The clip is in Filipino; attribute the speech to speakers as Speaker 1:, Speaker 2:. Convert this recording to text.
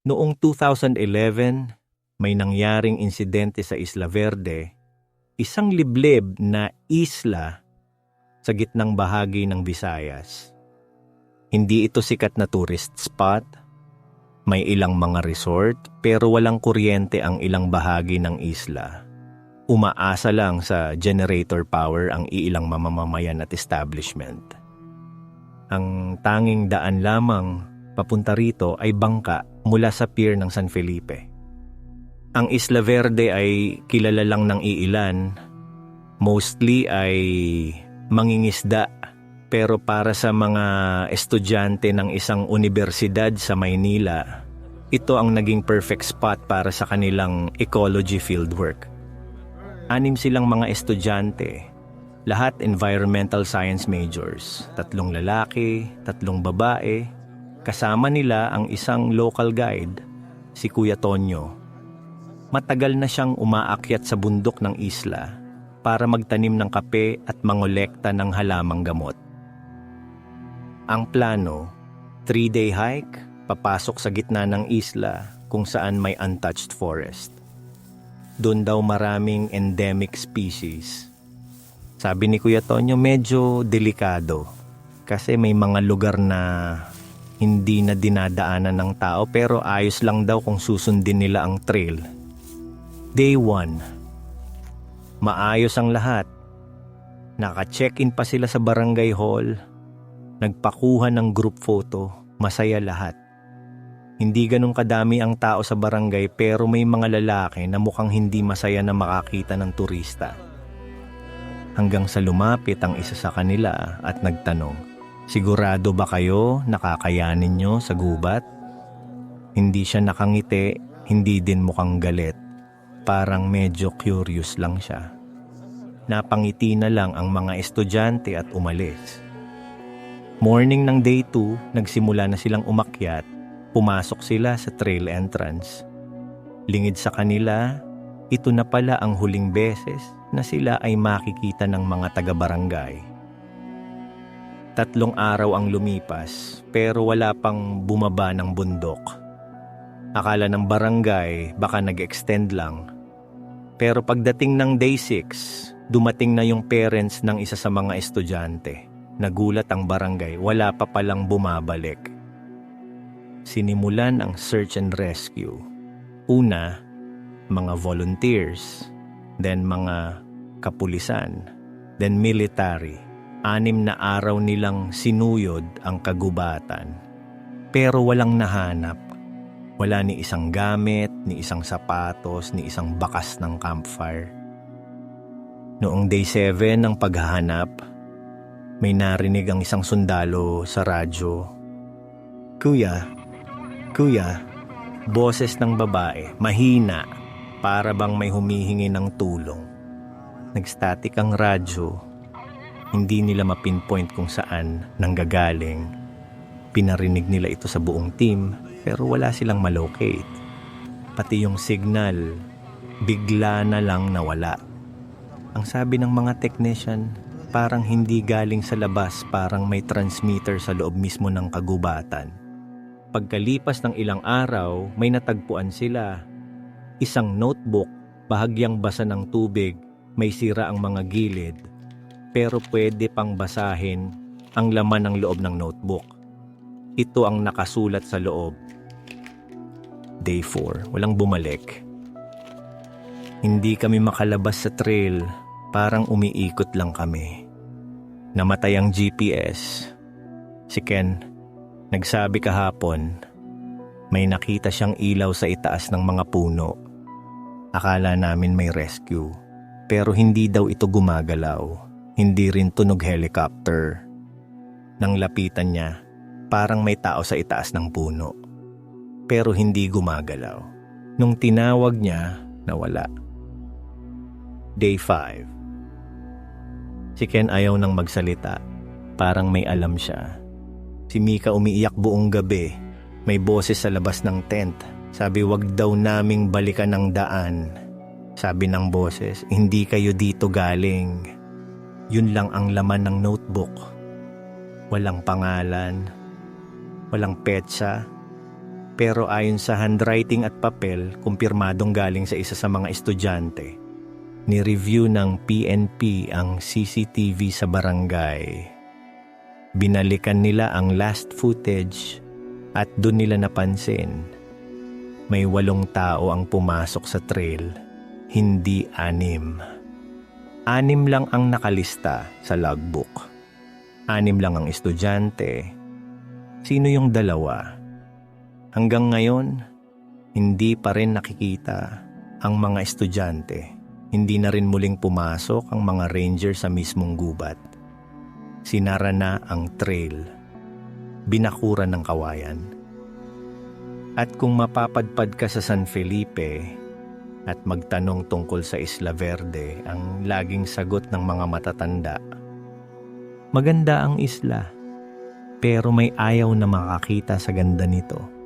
Speaker 1: Noong 2011, may nangyaring insidente sa Isla Verde, isang liblib na isla sa gitnang bahagi ng Visayas. Hindi ito sikat na tourist spot, may ilang mga resort pero walang kuryente ang ilang bahagi ng isla. Umaasa lang sa generator power ang iilang mamamayan at establishment. Ang tanging daan lamang papunta rito ay bangka mula sa pier ng San Felipe. Ang Isla Verde ay kilala lang ng iilan, mostly ay mangingisda, pero para sa mga estudyante ng isang universidad sa Maynila, ito ang naging perfect spot para sa kanilang ecology fieldwork. 6 silang mga estudyante, lahat environmental science majors, 3 lalaki, 3 babae, kasama nila ang isang local guide, si Kuya Tonyo. Matagal na siyang umaakyat sa bundok ng isla para magtanim ng kape at mangolekta ng halamang gamot. Ang plano, 3-day hike, papasok sa gitna ng isla kung saan may untouched forest. Doon daw maraming endemic species. Sabi ni Kuya Tonyo, medyo delikado kasi may mga lugar na hindi na dinadaanan ng tao pero ayos lang daw kung susundin nila ang trail. Day 1. Maayos ang lahat. Naka-check-in pa sila sa barangay hall. Nagpakuha ng group photo. Masaya lahat. Hindi ganun kadami ang tao sa barangay pero may mga lalaki na mukhang hindi masaya na makakita ng turista. Hanggang sa lumapit ang isa sa kanila at nagtanong, "Sigurado ba kayo nakakayanin nyo sa gubat?" Hindi siya nakangiti, hindi din mukhang galit. Parang medyo curious lang siya. Napangiti na lang ang mga estudyante at umalis. Morning ng day 2, nagsimula na silang umakyat. Pumasok sila sa trail entrance. Lingid sa kanila, ito na pala ang huling beses na sila ay makikita ng mga taga-barangay. 3 araw ang lumipas pero wala pang bumaba ng bundok. Akala ng barangay baka nag-extend lang. Pero pagdating ng day 6, dumating na yung parents ng isa sa mga estudyante. Nagulat ang barangay, wala pa palang bumabalik. Sinimulan ang search and rescue. Una, mga volunteers, then mga kapulisan, then military. 6 na araw nilang sinuyod ang kagubatan. Pero walang nahanap. Wala ni isang gamit, ni isang sapatos, ni isang bakas ng campfire. Noong day 7 ng paghahanap, may narinig ang isang sundalo sa radyo. Kuya, boses ng babae, mahina, para bang may humihingi ng tulong. Nagstatic ang radyo, hindi nila mapinpoint kung saan nanggagaling. Pinarinig nila ito sa buong team, pero wala silang malocate. Pati yung signal, bigla na lang nawala. Ang sabi ng mga technician, parang hindi galing sa labas, parang may transmitter sa loob mismo ng kagubatan. Pagkalipas ng ilang araw, may natagpuan sila. Isang notebook, bahagyang basa ng tubig, may sira ang mga gilid. Pero pwede pang basahin ang laman ng loob ng notebook. Ito ang nakasulat sa loob. Day 4, walang bumalik. Hindi kami makalabas sa trail, parang umiikot lang kami. Namatay ang GPS. Si Ken, nagsabi kahapon, may nakita siyang ilaw sa itaas ng mga puno. Akala namin may rescue, pero hindi daw ito gumagalaw. Hindi rin tunog helicopter. Nang lapitan niya, parang may tao sa itaas ng puno. Pero hindi gumagalaw. Nung tinawag niya, nawala. Day 5. Si Ken ayaw nang magsalita. Parang may alam siya. Si Mika umiiyak buong gabi. May boses sa labas ng tent. Sabi wag daw naming balikan ng daan. Sabi ng boses, hindi kayo dito galing. Yun lang ang laman ng notebook. Walang pangalan. Walang petsa. Pero ayon sa handwriting at papel, kumpirmadong galing sa isa sa mga estudyante, ni-review ng PNP ang CCTV sa barangay. Binalikan nila ang last footage at doon nila napansin, may 8 tao ang pumasok sa trail, hindi 6. 6 lang ang nakalista sa logbook. 6 lang ang estudyante. Sino yung 2? Hanggang ngayon, hindi pa rin nakikita ang mga estudyante. Hindi na rin muling pumasok ang mga ranger sa mismong gubat. Sinara na ang trail. Binakuran ng kawayan. At kung mapapadpad ka sa San Felipe at magtanong tungkol sa Isla Verde, ang laging sagot ng mga matatanda, maganda ang isla, pero may ayaw na makakita sa ganda nito.